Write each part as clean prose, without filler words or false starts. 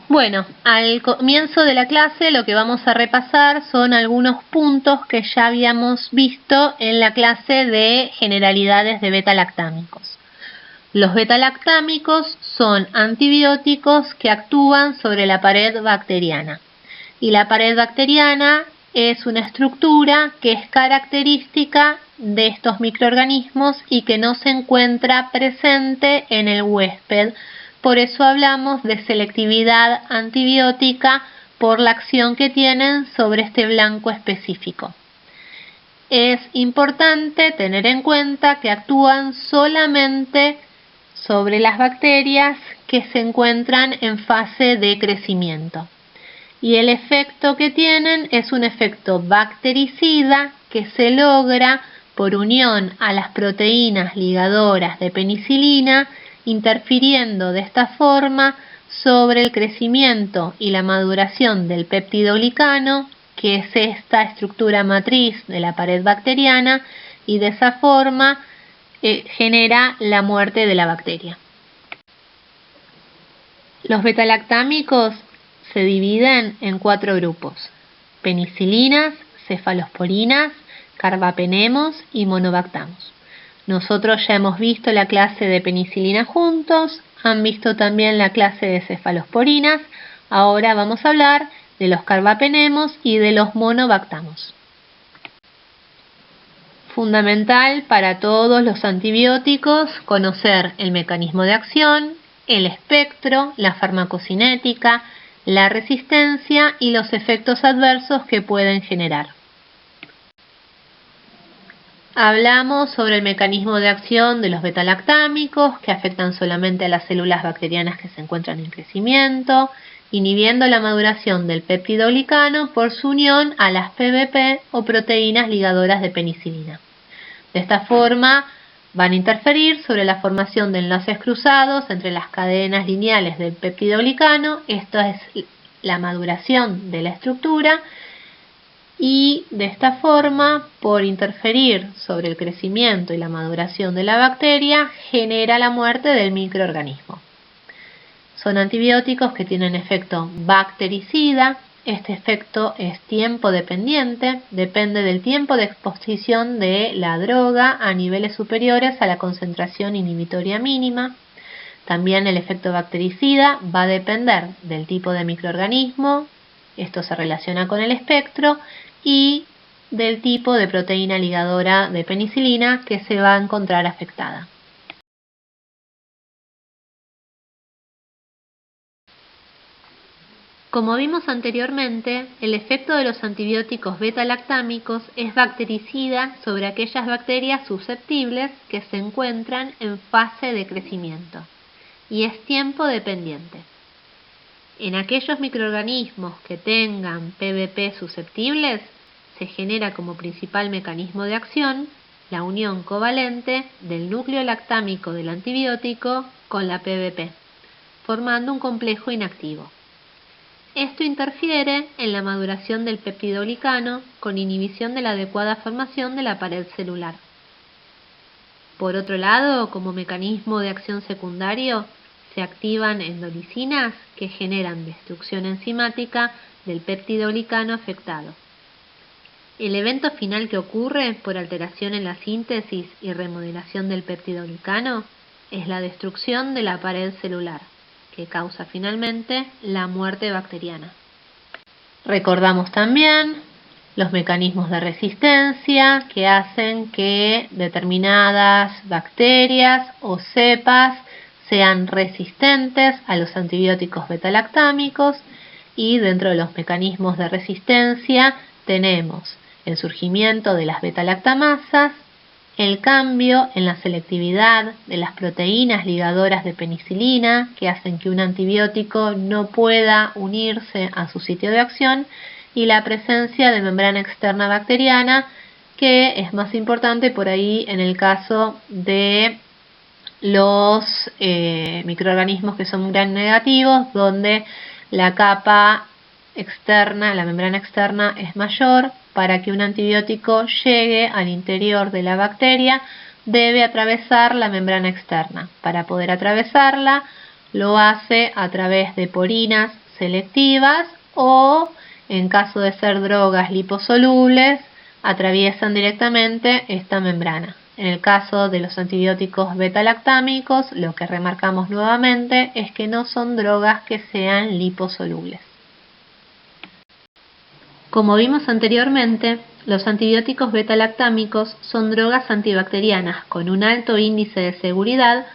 Bueno, al comienzo de la clase lo que vamos a repasar son algunos puntos que ya habíamos visto en la clase de generalidades de beta-lactámicos. Los beta-lactámicos son antibióticos que actúan sobre la pared bacteriana. Y la pared bacteriana es una estructura que es característica de estos microorganismos y que no se encuentra presente en el huésped. Por eso hablamos de selectividad antibiótica por la acción que tienen sobre este blanco específico. Es importante tener en cuenta que actúan solamente sobre las bacterias que se encuentran en fase de crecimiento. Y el efecto que tienen es un efecto bactericida que se logra por unión a las proteínas ligadoras de penicilina, interfiriendo de esta forma sobre el crecimiento y la maduración del peptidoglicano, que es esta estructura matriz de la pared bacteriana, y de esa forma genera la muerte de la bacteria. Los betalactámicos se dividen en 4 grupos: penicilinas, cefalosporinas, carbapenemos y monobactamos. Nosotros ya hemos visto la clase de penicilina juntos, han visto también la clase de cefalosporinas. Ahora vamos a hablar de los carbapenemos y de los monobactamos. Fundamental para todos los antibióticos conocer el mecanismo de acción, el espectro, la farmacocinética, la resistencia y los efectos adversos que pueden generar. Hablamos sobre el mecanismo de acción de los betalactámicos, que afectan solamente a las células bacterianas que se encuentran en crecimiento, inhibiendo la maduración del peptidoglicano por su unión a las PBP o proteínas ligadoras de penicilina. De esta forma van a interferir sobre la formación de enlaces cruzados entre las cadenas lineales del peptidoglicano. Esto es la maduración de la estructura, y de esta forma, por interferir sobre el crecimiento y la maduración de la bacteria, genera la muerte del microorganismo. Son antibióticos que tienen efecto bactericida. Este efecto es tiempo dependiente, depende del tiempo de exposición de la droga a niveles superiores a la concentración inhibitoria mínima. También el efecto bactericida va a depender del tipo de microorganismo, esto se relaciona con el espectro, y del tipo de proteína ligadora de penicilina que se va a encontrar afectada. Como vimos anteriormente, el efecto de los antibióticos beta-lactámicos es bactericida sobre aquellas bacterias susceptibles que se encuentran en fase de crecimiento, y es tiempo dependiente. En aquellos microorganismos que tengan PBP susceptibles, se genera como principal mecanismo de acción la unión covalente del núcleo lactámico del antibiótico con la PBP, formando un complejo inactivo. Esto interfiere en la maduración del peptidoglicano con inhibición de la adecuada formación de la pared celular. Por otro lado, como mecanismo de acción secundario, se activan endolicinas que generan destrucción enzimática del peptidoglicano afectado. El evento final que ocurre por alteración en la síntesis y remodelación del peptidoglicano es la destrucción de la pared celular, que causa finalmente la muerte bacteriana. Recordamos también los mecanismos de resistencia que hacen que determinadas bacterias o cepas sean resistentes a los antibióticos betalactámicos, y dentro de los mecanismos de resistencia tenemos el surgimiento de las betalactamasas, el cambio en la selectividad de las proteínas ligadoras de penicilina que hacen que un antibiótico no pueda unirse a su sitio de acción, y la presencia de membrana externa bacteriana, que es más importante por ahí en el caso de los microorganismos que son gram negativos, donde la capa externa, la membrana externa es mayor. Para que un antibiótico llegue al interior de la bacteria, debe atravesar la membrana externa. Para poder atravesarla, lo hace a través de porinas selectivas o, en caso de ser drogas liposolubles, atraviesan directamente esta membrana. En el caso de los antibióticos beta-lactámicos, lo que remarcamos nuevamente es que no son drogas que sean liposolubles. Como vimos anteriormente, los antibióticos beta-lactámicos son drogas antibacterianas con un alto índice de seguridad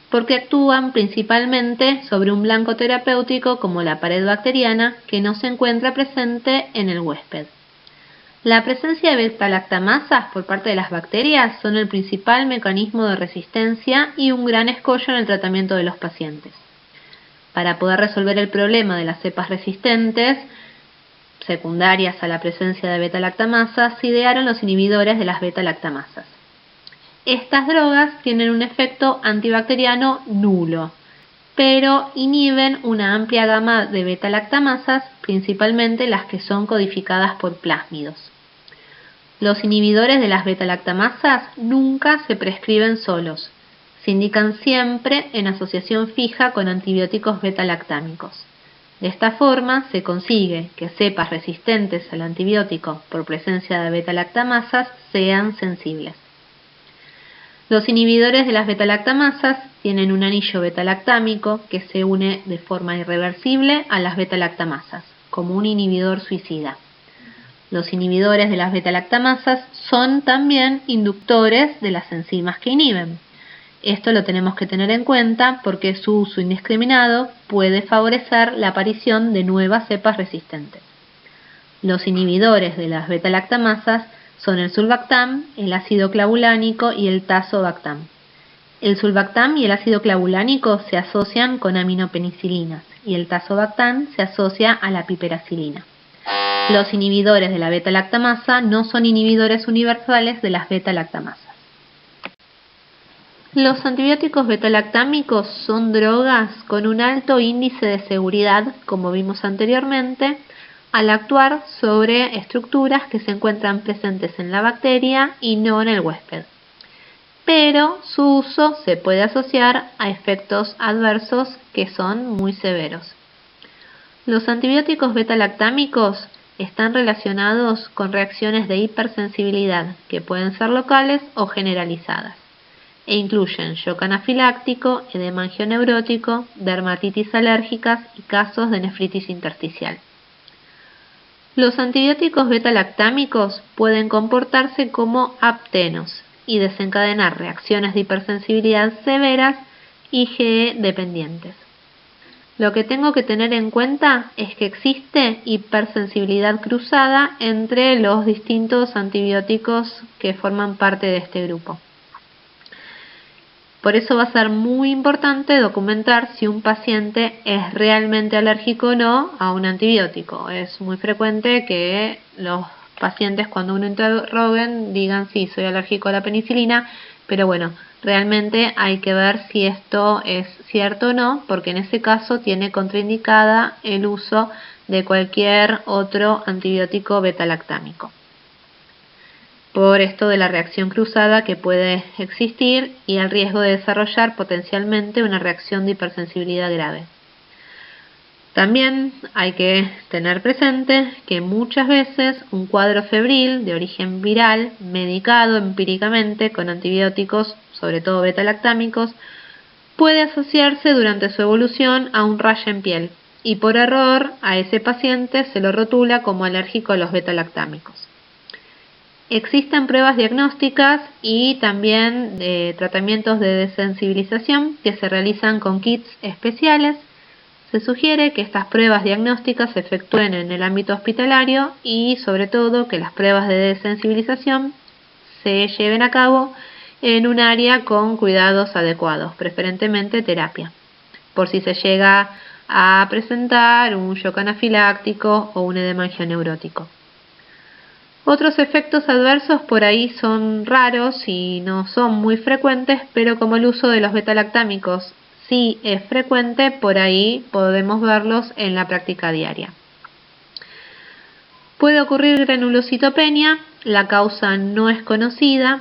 porque actúan principalmente sobre un blanco terapéutico como la pared bacteriana que no se encuentra presente en el huésped. La presencia de beta-lactamasas por parte de las bacterias son el principal mecanismo de resistencia y un gran escollo en el tratamiento de los pacientes. Para poder resolver el problema de las cepas resistentes, secundarias a la presencia de beta-lactamasas, se idearon los inhibidores de las beta-lactamasas. Estas drogas tienen un efecto antibacteriano nulo, pero inhiben una amplia gama de beta-lactamasas, principalmente las que son codificadas por plásmidos. Los inhibidores de las beta-lactamasas nunca se prescriben solos, se indican siempre en asociación fija con antibióticos beta-lactámicos. De esta forma se consigue que cepas resistentes al antibiótico por presencia de beta-lactamasas sean sensibles. Los inhibidores de las beta-lactamasas tienen un anillo beta-lactámico que se une de forma irreversible a las beta-lactamasas, como un inhibidor suicida. Los inhibidores de las beta-lactamasas son también inductores de las enzimas que inhiben. Esto lo tenemos que tener en cuenta porque su uso indiscriminado puede favorecer la aparición de nuevas cepas resistentes. Los inhibidores de las beta-lactamasas son el sulbactam, el ácido clavulánico y el tazobactam. El sulbactam y el ácido clavulánico se asocian con aminopenicilinas y el tazobactam se asocia a la piperacilina. Los inhibidores de la beta-lactamasa no son inhibidores universales de las beta-lactamasas. Los antibióticos beta-lactámicos son drogas con un alto índice de seguridad, como vimos anteriormente, al actuar sobre estructuras que se encuentran presentes en la bacteria y no en el huésped. Pero su uso se puede asociar a efectos adversos que son muy severos. Los antibióticos beta-lactámicos están relacionados con reacciones de hipersensibilidad que pueden ser locales o generalizadas e incluyen shock anafiláctico, edema angioneurótico, dermatitis alérgicas y casos de nefritis intersticial. Los antibióticos beta-lactámicos pueden comportarse como aptenos y desencadenar reacciones de hipersensibilidad severas IgE dependientes. Lo que tengo que tener en cuenta es que existe hipersensibilidad cruzada entre los distintos antibióticos que forman parte de este grupo. Por eso va a ser muy importante documentar si un paciente es realmente alérgico o no a un antibiótico. Es muy frecuente que los pacientes cuando uno interroguen digan sí, soy alérgico a la penicilina, pero bueno, realmente hay que ver si esto es cierto o no, porque en ese caso tiene contraindicada el uso de cualquier otro antibiótico beta-lactámico, por esto de la reacción cruzada que puede existir y el riesgo de desarrollar potencialmente una reacción de hipersensibilidad grave. También hay que tener presente que muchas veces un cuadro febril de origen viral, medicado empíricamente con antibióticos, sobre todo beta-lactámicos, puede asociarse durante su evolución a un rash en piel y por error a ese paciente se lo rotula como alérgico a los beta-lactámicos. Existen pruebas diagnósticas y también tratamientos de desensibilización que se realizan con kits especiales. Se sugiere que estas pruebas diagnósticas se efectúen en el ámbito hospitalario y sobre todo que las pruebas de desensibilización se lleven a cabo en un área con cuidados adecuados, preferentemente terapia, por si se llega a presentar un shock anafiláctico o un edema angioneurótico. Otros efectos adversos por ahí son raros y no son muy frecuentes, pero como el uso de los beta-lactámicos sí es frecuente, por ahí podemos verlos en la práctica diaria. Puede ocurrir granulocitopenia, la causa no es conocida.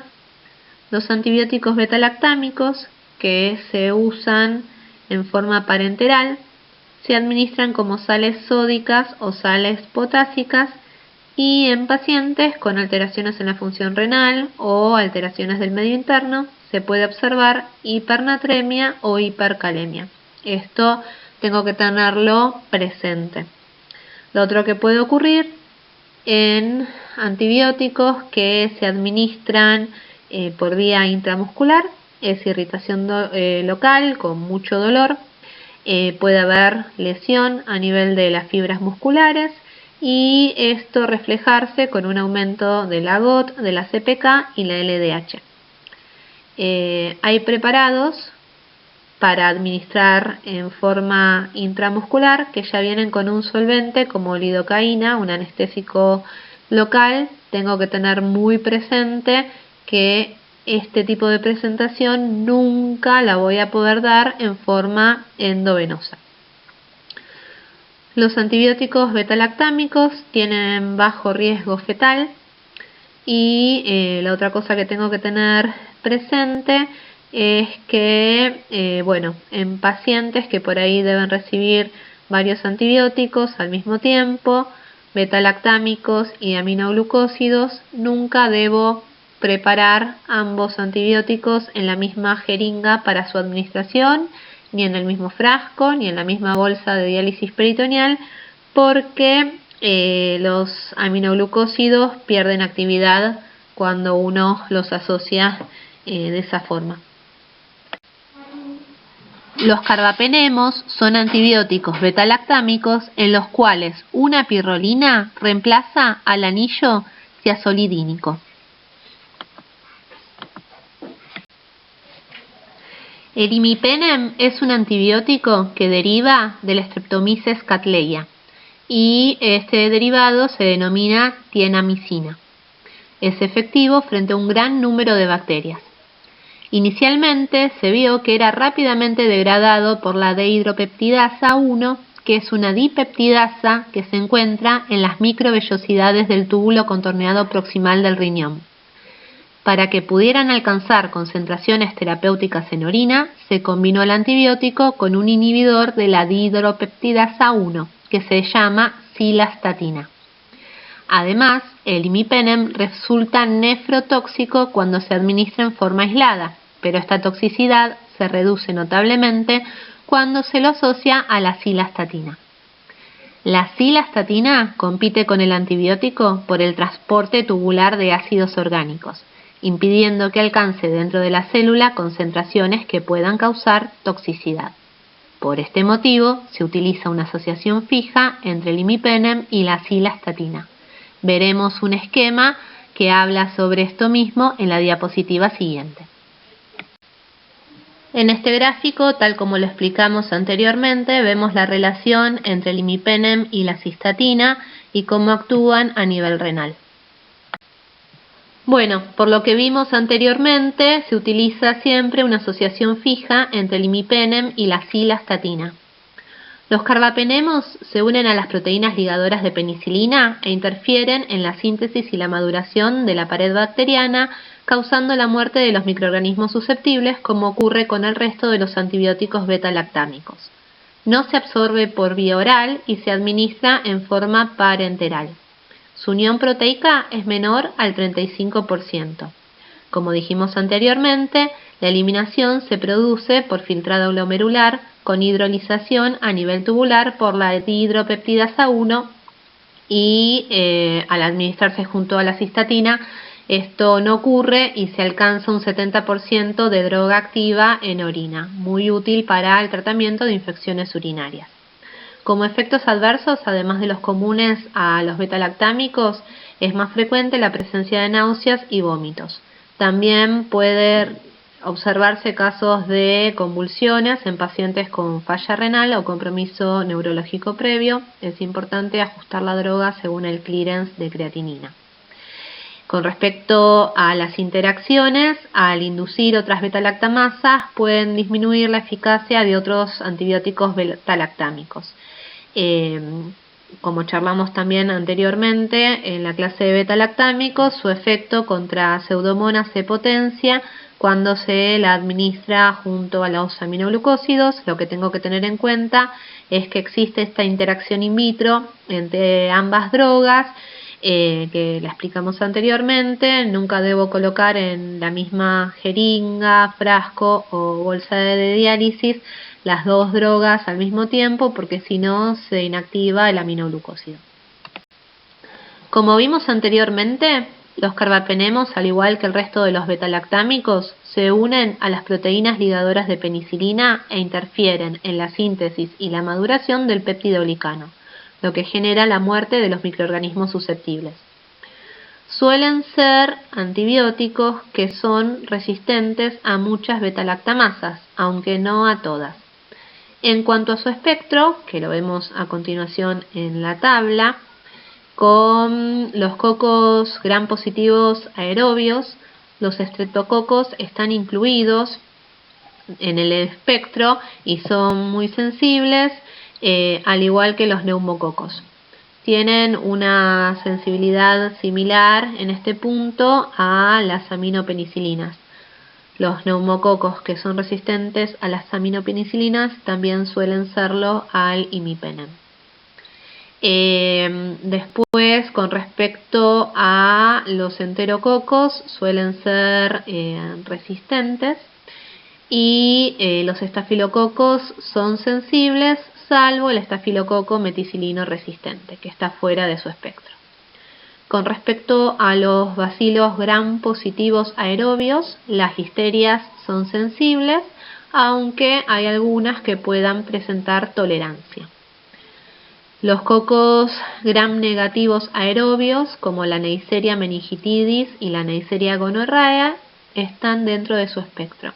Los antibióticos beta-lactámicos que se usan en forma parenteral se administran como sales sódicas o sales potásicas y en pacientes con alteraciones en la función renal o alteraciones del medio interno se puede observar hipernatremia o hipercalemia. Esto tengo que tenerlo presente. Lo otro que puede ocurrir en antibióticos que se administran por vía intramuscular es irritación local con mucho dolor. Puede haber lesión a nivel de las fibras musculares y esto reflejarse con un aumento de la GOT, de la CPK y la LDH. Hay preparados para administrar en forma intramuscular que ya vienen con un solvente como lidocaína, un anestésico local. Tengo que tener muy presente que este tipo de presentación nunca la voy a poder dar en forma endovenosa. Los antibióticos betalactámicos tienen bajo riesgo fetal y la otra cosa que tengo que tener presente es que, en pacientes que por ahí deben recibir varios antibióticos al mismo tiempo, betalactámicos y aminoglucósidos, nunca debo preparar ambos antibióticos en la misma jeringa para su administración, ni en el mismo frasco, ni en la misma bolsa de diálisis peritoneal, porque los aminoglucósidos pierden actividad cuando uno los asocia de esa forma. Los carbapenemos son antibióticos betalactámicos en los cuales una pirrolina reemplaza al anillo tiazolidínico. El imipenem es un antibiótico que deriva de la Streptomyces cattleya y este derivado se denomina tienamicina. Es efectivo frente a un gran número de bacterias. Inicialmente se vio que era rápidamente degradado por la dehidropeptidasa 1, que es una dipeptidasa que se encuentra en las microvellosidades del túbulo contorneado proximal del riñón. Para que pudieran alcanzar concentraciones terapéuticas en orina, se combinó el antibiótico con un inhibidor de la dihidropeptidasa 1, que se llama cilastatina. Además, el imipenem resulta nefrotóxico cuando se administra en forma aislada, pero esta toxicidad se reduce notablemente cuando se lo asocia a la cilastatina. La cilastatina compite con el antibiótico por el transporte tubular de ácidos orgánicos, impidiendo que alcance dentro de la célula concentraciones que puedan causar toxicidad. Por este motivo, se utiliza una asociación fija entre el imipenem y la cilastatina. Veremos un esquema que habla sobre esto mismo en la diapositiva siguiente. En este gráfico, tal como lo explicamos anteriormente, vemos la relación entre el imipenem y la cistatina y cómo actúan a nivel renal. Bueno, por lo que vimos anteriormente, se utiliza siempre una asociación fija entre el imipenem y la cilastatina. Los carbapenemos se unen a las proteínas ligadoras de penicilina e interfieren en la síntesis y la maduración de la pared bacteriana, causando la muerte de los microorganismos susceptibles, como ocurre con el resto de los antibióticos betalactámicos. No se absorbe por vía oral y se administra en forma parenteral. Su unión proteica es menor al 35%. Como dijimos anteriormente, la eliminación se produce por filtrado glomerular con hidrolización a nivel tubular por la dihidropeptidasa 1 y al administrarse junto a la cistatina esto no ocurre y se alcanza un 70% de droga activa en orina, muy útil para el tratamiento de infecciones urinarias. Como efectos adversos, además de los comunes a los betalactámicos, es más frecuente la presencia de náuseas y vómitos. También puede observarse casos de convulsiones en pacientes con falla renal o compromiso neurológico previo. Es importante ajustar la droga según el clearance de creatinina. Con respecto a las interacciones, al inducir otras betalactamasas pueden disminuir la eficacia de otros antibióticos betalactámicos. Como charlamos también anteriormente en la clase de betalactámicos, su efecto contra Pseudomonas se potencia cuando se la administra junto a los aminoglucósidos. Lo que tengo que tener en cuenta es que existe esta interacción in vitro entre ambas drogas, que la explicamos anteriormente. Nunca debo colocar en la misma jeringa, frasco o bolsa de diálisis las dos drogas al mismo tiempo, porque si no se inactiva el aminoglucósido. Como vimos anteriormente, los carbapenemos, al igual que el resto de los betalactámicos, se unen a las proteínas ligadoras de penicilina e interfieren en la síntesis y la maduración del péptido glicano, lo que genera la muerte de los microorganismos susceptibles. Suelen ser antibióticos que son resistentes a muchas betalactamasas, aunque no a todas. En cuanto a su espectro, que lo vemos a continuación en la tabla, con los cocos gram positivos aerobios, los estreptococos están incluidos en el espectro y son muy sensibles, al igual que los neumococos. Tienen una sensibilidad similar en este punto a las aminopenicilinas. Los neumococos que son resistentes a las aminopenicilinas también suelen serlo al imipenem. Después, con respecto a los enterococos, suelen ser resistentes, y los estafilococos son sensibles, salvo el estafilococo meticilino resistente, que está fuera de su espectro. Con respecto a los bacilos gram positivos aerobios, las listerias son sensibles, aunque hay algunas que puedan presentar tolerancia. Los cocos gram negativos aerobios, como la Neisseria meningitidis y la Neisseria gonorrhea, están dentro de su espectro.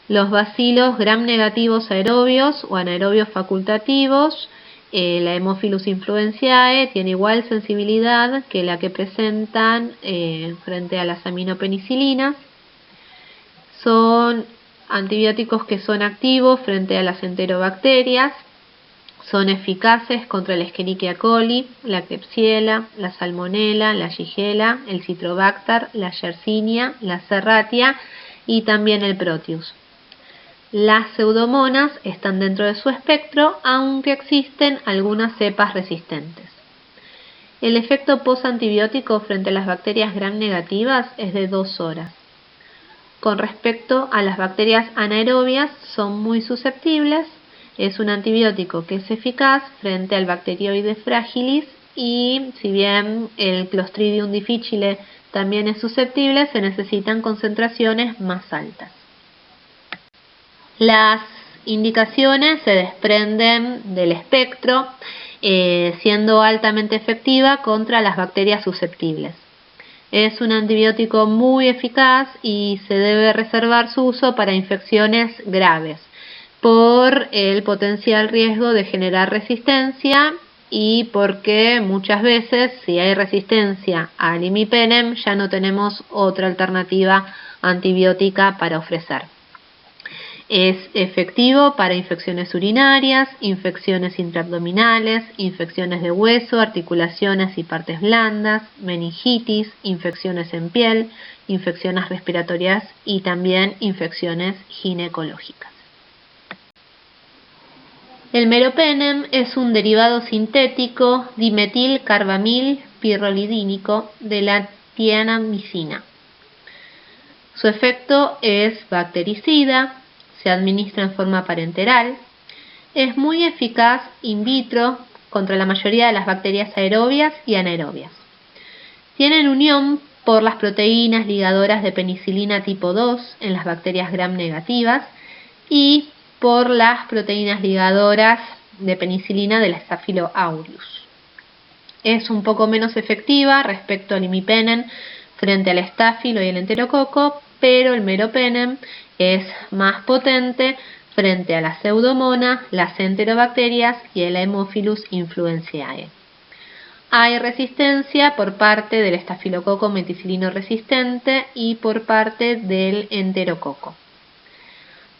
Los bacilos gram negativos aerobios o anaerobios facultativos, la Haemophilus influenzae, tiene igual sensibilidad que la que presentan frente a las aminopenicilinas. Son antibióticos que son activos frente a las enterobacterias. Son eficaces contra la Escherichia coli, la Klebsiella, la Salmonella, la Shigella, el Citrobacter, la Yersinia, la Serratia y también el Proteus. Las pseudomonas están dentro de su espectro, aunque existen algunas cepas resistentes. El efecto postantibiótico frente a las bacterias gram negativas es de 2 horas. Con respecto a las bacterias anaerobias, son muy susceptibles. Es un antibiótico que es eficaz frente al Bacteroides fragilis, y si bien el Clostridium difficile también es susceptible, se necesitan concentraciones más altas. Las indicaciones se desprenden del espectro, siendo altamente efectiva contra las bacterias susceptibles. Es un antibiótico muy eficaz y se debe reservar su uso para infecciones graves, por el potencial riesgo de generar resistencia y porque muchas veces, si hay resistencia al imipenem, ya no tenemos otra alternativa antibiótica para ofrecer. Es efectivo para infecciones urinarias, infecciones intraabdominales, infecciones de hueso, articulaciones y partes blandas, meningitis, infecciones en piel, infecciones respiratorias y también infecciones ginecológicas. El meropenem es un derivado sintético dimetilcarbamil pirrolidínico de la tianamicina. Su efecto es bactericida, se administra en forma parenteral, es muy eficaz in vitro contra la mayoría de las bacterias aerobias y anaerobias. Tienen unión por las proteínas ligadoras de penicilina tipo 2 en las bacterias gram negativas y por las proteínas ligadoras de penicilina del Staphylo aureus. Es un poco menos efectiva respecto al imipenem frente al estáfilo y el enterococo, pero el meropenem es más potente frente a la pseudomonas, las enterobacterias y el Haemophilus influenzae. Hay resistencia por parte del estafilococo meticilino resistente y por parte del enterococo.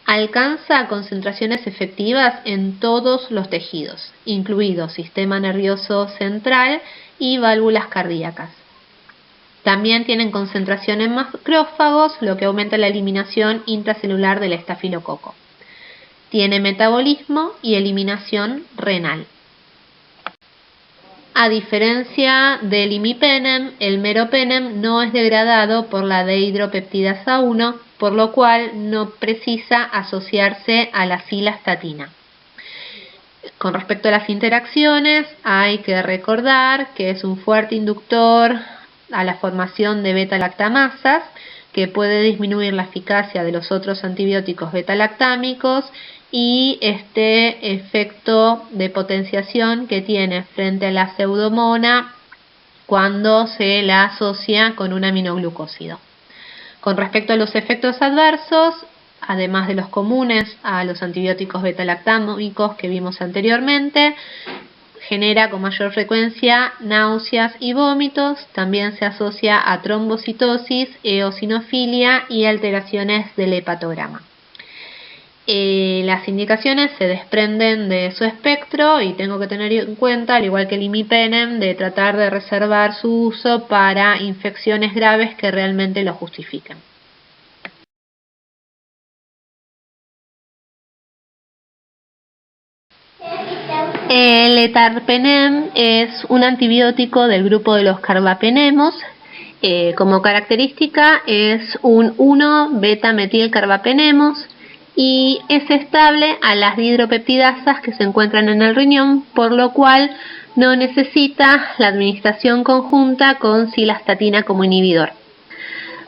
Alcanza concentraciones efectivas en todos los tejidos, incluido sistema nervioso central y válvulas cardíacas. También tienen concentración en macrófagos, lo que aumenta la eliminación intracelular del estafilococo. Tiene metabolismo y eliminación renal. A diferencia del imipenem, el meropenem no es degradado por la dehidropeptidasa 1, por lo cual no precisa asociarse a la cilastatina. Con respecto a las interacciones, hay que recordar que es un fuerte inductor a la formación de beta-lactamasas, que puede disminuir la eficacia de los otros antibióticos beta-lactámicos y este efecto de potenciación que tiene frente a la pseudomona cuando se la asocia con un aminoglucósido. Con respecto a los efectos adversos, además de los comunes a los antibióticos beta-lactámicos que vimos anteriormente, genera con mayor frecuencia náuseas y vómitos. También se asocia a trombocitosis, eosinofilia y alteraciones del hepatograma. Las indicaciones se desprenden de su espectro y tengo que tener en cuenta, al igual que el imipenem, de tratar de reservar su uso para infecciones graves que realmente lo justifiquen. El etarpenem es un antibiótico del grupo de los carbapenemos. Como característica es un 1-beta-metilcarbapenemos y es estable a las dihidropeptidasas que se encuentran en el riñón, por lo cual no necesita la administración conjunta con cilastatina como inhibidor.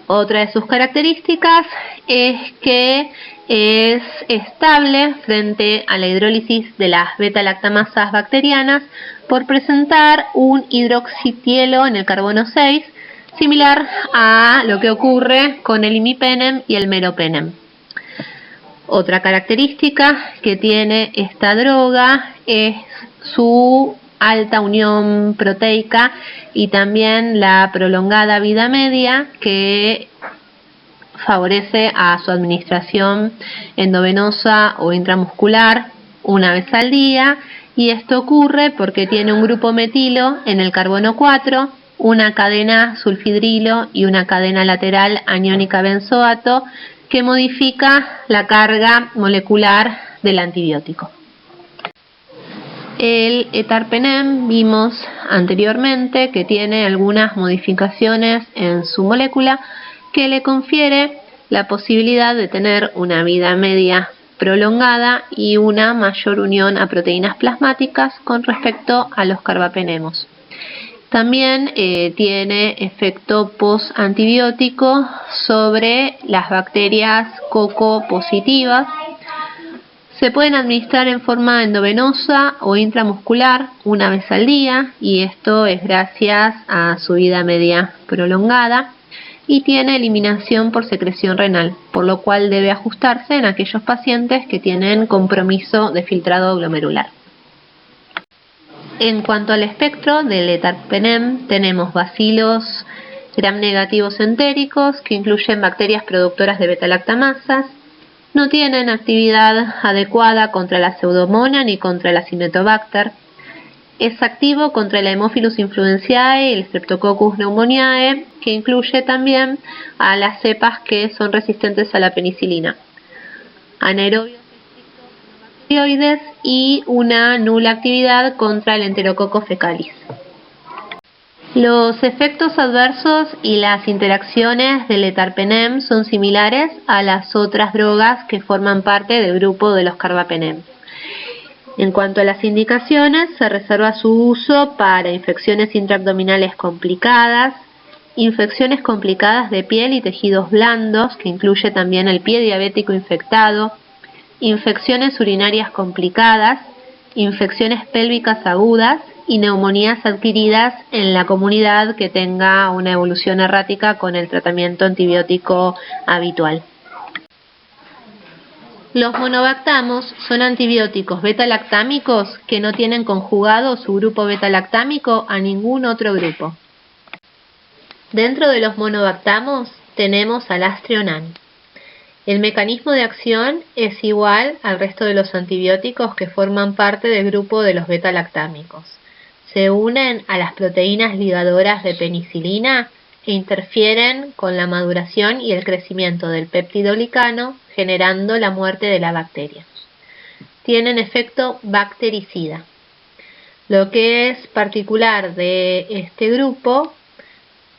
Otra de sus características es que es estable frente a la hidrólisis de las beta-lactamasas bacterianas por presentar un hidroxitielo en el carbono 6, similar a lo que ocurre con el imipenem y el meropenem. Otra característica que tiene esta droga es su alta unión proteica y también la prolongada vida media, que favorece a su administración endovenosa o intramuscular una vez al día, y esto ocurre porque tiene un grupo metilo en el carbono 4, una cadena sulfidrilo y una cadena lateral aniónica benzoato que modifica la carga molecular del antibiótico. El etarpenem vimos anteriormente que tiene algunas modificaciones en su molécula que le confiere la posibilidad de tener una vida media prolongada y una mayor unión a proteínas plasmáticas con respecto a los carbapenemos. También tiene efecto post-antibiótico sobre las bacterias coco positivas. Se pueden administrar en forma endovenosa o intramuscular una vez al día, y esto es gracias a su vida media prolongada, y tiene eliminación por secreción renal, por lo cual debe ajustarse en aquellos pacientes que tienen compromiso de filtrado glomerular. En cuanto al espectro del etarpenem, tenemos bacilos gram negativos entéricos, que incluyen bacterias productoras de beta-lactamasas. No tienen actividad adecuada contra la pseudomona ni contra la Acinetobacter. Es activo contra la Haemophilus influenzae y el Streptococcus pneumoniae, que incluye también a las cepas que son resistentes a la penicilina. Anaerobios bacterioides y una nula actividad contra el Enterococcus fecalis. Los efectos adversos y las interacciones del etarpenem son similares a las otras drogas que forman parte del grupo de los carbapenem. En cuanto a las indicaciones, se reserva su uso para infecciones intraabdominales complicadas, infecciones complicadas de piel y tejidos blandos, que incluye también el pie diabético infectado, infecciones urinarias complicadas, infecciones pélvicas agudas y neumonías adquiridas en la comunidad que tenga una evolución errática con el tratamiento antibiótico habitual. Los monobactamos son antibióticos beta-lactámicos que no tienen conjugado su grupo beta-lactámico a ningún otro grupo. Dentro de los monobactamos tenemos al Astrionan. El mecanismo de acción es igual al resto de los antibióticos que forman parte del grupo de los beta-lactámicos. Se unen a las proteínas ligadoras de penicilina e interfieren con la maduración y el crecimiento del peptidoglicano, generando la muerte de la bacteria. Tienen efecto bactericida. Lo que es particular de este grupo,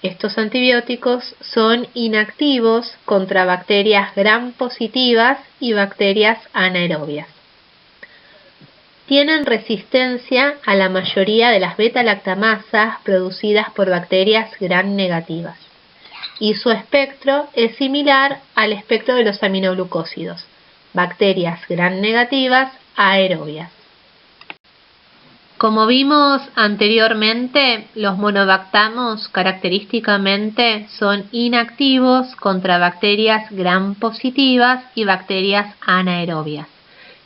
estos antibióticos son inactivos contra bacterias gram positivas y bacterias anaerobias. Tienen resistencia a la mayoría de las beta-lactamasas producidas por bacterias gram negativas, y su espectro es similar al espectro de los aminoglucósidos, bacterias gram negativas aerobias. Como vimos anteriormente, los monobactamos característicamente son inactivos contra bacterias gram positivas y bacterias anaerobias,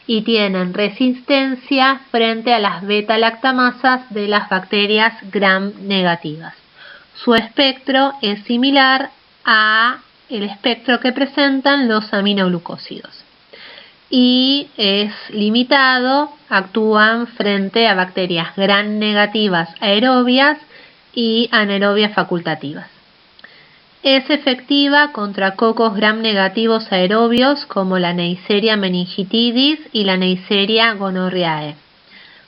y tienen resistencia frente a las beta-lactamasas de las bacterias gram negativas. Su espectro es similar al espectro que presentan los aminoglucósidos y es limitado, actúan frente a bacterias gram negativas aerobias y anaerobias facultativas. Es efectiva contra cocos gram negativos aerobios como la Neisseria meningitidis y la Neisseria gonorrhoeae.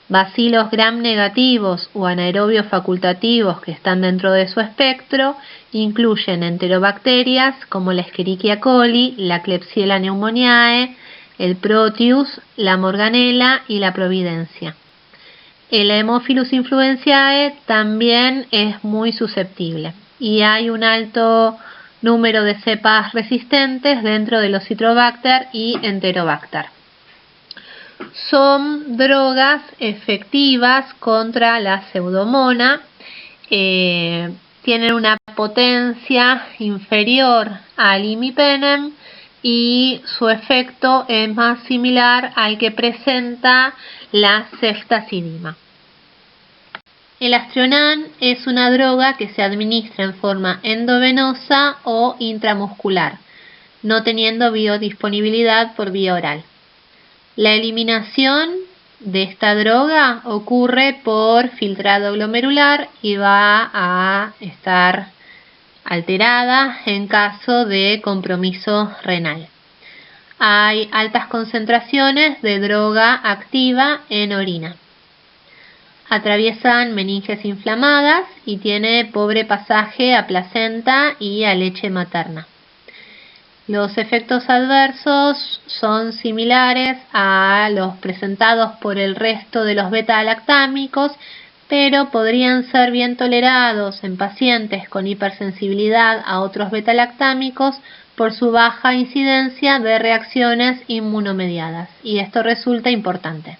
Bacilos gram negativos o anaerobios facultativos que están dentro de su espectro incluyen enterobacterias como la Escherichia coli, la Klebsiella pneumoniae, el Proteus, la Morganella y la Providencia. El Haemophilus influenzae también es muy susceptible y hay un alto número de cepas resistentes dentro de los Citrobacter y Enterobacter. Son drogas efectivas contra la Pseudomonas, tienen una potencia inferior al imipenem y su efecto es más similar al que presenta la ceftazidima. El Astronan es una droga que se administra en forma endovenosa o intramuscular, no teniendo biodisponibilidad por vía oral. La eliminación de esta droga ocurre por filtrado glomerular y va a estar alterada en caso de compromiso renal. Hay altas concentraciones de droga activa en orina. Atraviesan meninges inflamadas y tiene pobre pasaje a placenta y a leche materna. Los efectos adversos son similares a los presentados por el resto de los beta-lactámicos, pero podrían ser bien tolerados en pacientes con hipersensibilidad a otros beta-lactámicos por su baja incidencia de reacciones inmunomediadas, y esto resulta importante.